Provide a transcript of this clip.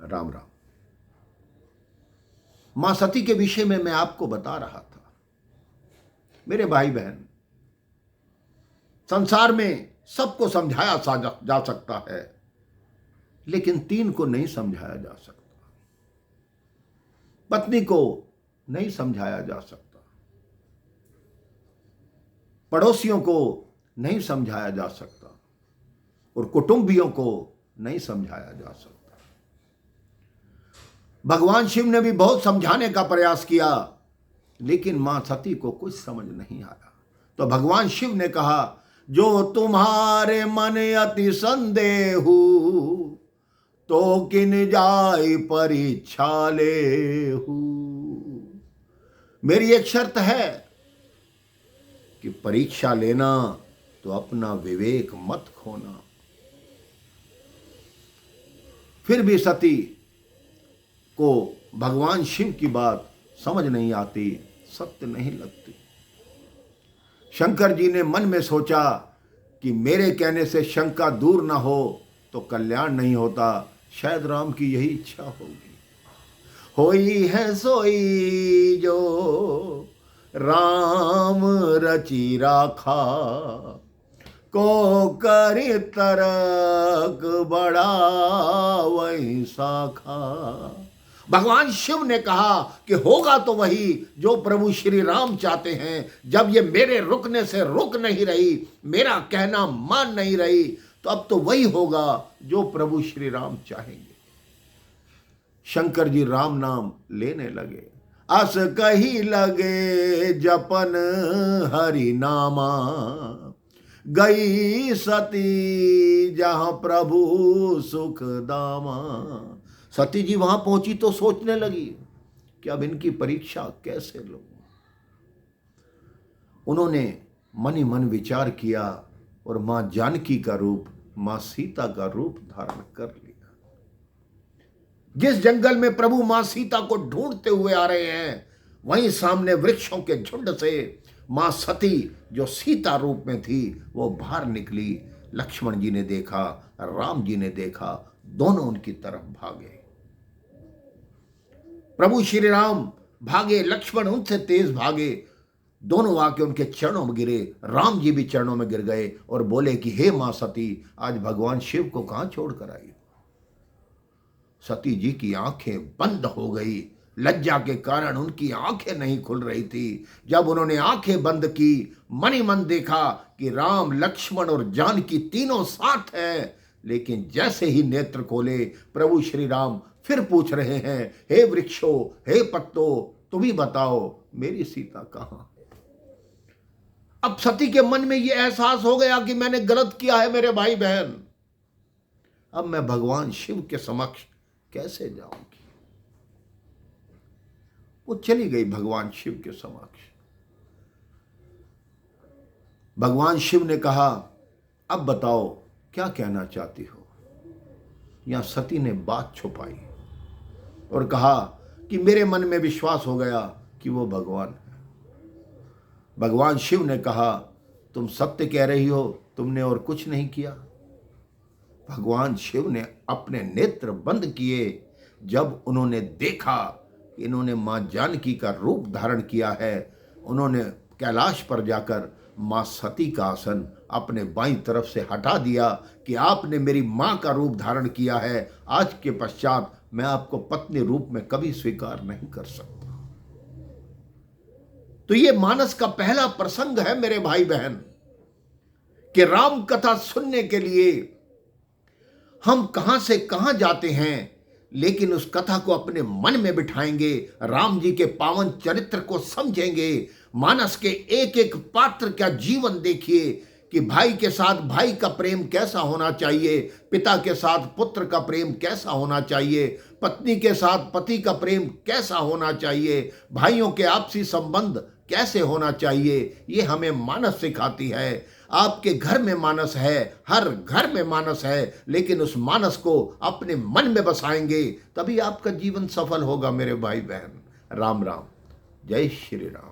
राम राम। मां सती के विषय में मैं आपको बता रहा था। मेरे भाई बहन, संसार में सबको समझाया जा सकता है, लेकिन तीन को नहीं समझाया जा सकता। पत्नी को नहीं समझाया जा सकता, पड़ोसियों को नहीं समझाया जा सकता, और कुटुंबियों को नहीं समझाया जा सकता। भगवान शिव ने भी बहुत समझाने का प्रयास किया, लेकिन मां सती को कुछ समझ नहीं आया। तो भगवान शिव ने कहा, जो तुम्हारे मन अति संदेहु, तो किन जाय परीक्षा लेहु। मेरी एक शर्त है कि परीक्षा लेना तो अपना विवेक मत खोना। फिर भी सती को भगवान शिव की बात समझ नहीं आती, सत्य नहीं लगती। शंकर जी ने मन में सोचा कि मेरे कहने से शंका दूर ना हो तो कल्याण नहीं होता, शायद राम की यही इच्छा होगी। होई है सोई जो राम रची राखा, को करी तरक बड़ा वही शाखा। भगवान शिव ने कहा कि होगा तो वही जो प्रभु श्री राम चाहते हैं। जब ये मेरे रुकने से रुक नहीं रही, मेरा कहना मान नहीं रही, तो अब तो वही होगा जो प्रभु श्री राम चाहेंगे। शंकर जी राम नाम लेने लगे। अस कही लगे जपन हरि नामा, गई सती जहां प्रभु सुख दामा। सती जी वहां पहुंची तो सोचने लगी कि अब इनकी परीक्षा कैसे लूं। उन्होंने मन ही मन विचार किया और मां जानकी का रूप, मां सीता का रूप धारण कर लिया। जिस जंगल में प्रभु मां सीता को ढूंढते हुए आ रहे हैं, वहीं सामने वृक्षों के झुंड से मां सती जो सीता रूप में थी वो बाहर निकली। लक्ष्मण जी ने देखा, राम जी ने देखा, दोनों उनकी तरफ भागे। प्रभु श्री राम भागे, लक्ष्मण उनसे तेज भागे। दोनों आके उनके चरणों में गिरे। राम जी भी चरणों में गिर गए और बोले कि हे मां सती, आज भगवान शिव को कहां छोड़कर आई। सती जी की आंखें बंद हो गई। लज्जा के कारण उनकी आंखें नहीं खुल रही थी। जब उन्होंने आंखें बंद की, मन ही मन देखा कि राम, लक्ष्मण और जानकी तीनों साथ हैं। लेकिन जैसे ही नेत्र खोले, प्रभु श्री राम फिर पूछ रहे हैं, हे वृक्षों, हे पत्तों, तुम ही बताओ मेरी सीता कहां है। अब सती के मन में यह एहसास हो गया कि मैंने गलत किया है मेरे भाई बहन। अब मैं भगवान शिव के समक्ष कैसे जाऊंगी। वो चली गई भगवान शिव के समक्ष। भगवान शिव ने कहा, अब बताओ क्या कहना चाहती हो। यहां सती ने बात छुपाई और कहा कि मेरे मन में विश्वास हो गया कि वो भगवान है। भगवान शिव ने कहा, तुम सत्य कह रही हो, तुमने और कुछ नहीं किया। भगवान शिव ने अपने नेत्र बंद किए। जब उन्होंने देखा कि इन्होंने मां जानकी का रूप धारण किया है, उन्होंने कैलाश पर जाकर मां सती का आसन अपने बाईं तरफ से हटा दिया कि आपने मेरी मां का रूप धारण किया है, आज के पश्चात मैं आपको पत्नी रूप में कभी स्वीकार नहीं कर सकता। तो ये मानस का पहला प्रसंग है मेरे भाई बहन, कि राम कथा सुनने के लिए हम कहां से कहां जाते हैं, लेकिन उस कथा को अपने मन में बिठाएंगे, राम जी के पावन चरित्र को समझेंगे, मानस के एक एक पात्र का जीवन देखिए कि भाई के साथ भाई का प्रेम कैसा होना चाहिए, पिता के साथ पुत्र का प्रेम कैसा होना चाहिए, पत्नी के साथ पति का प्रेम कैसा होना चाहिए, भाइयों के आपसी संबंध कैसे होना चाहिए। ये हमें मानस सिखाती है। आपके घर में मानस है, हर घर में मानस है, लेकिन उस मानस को अपने मन में बसाएंगे तभी आपका जीवन सफल होगा मेरे भाई बहन। राम राम, जय श्री राम।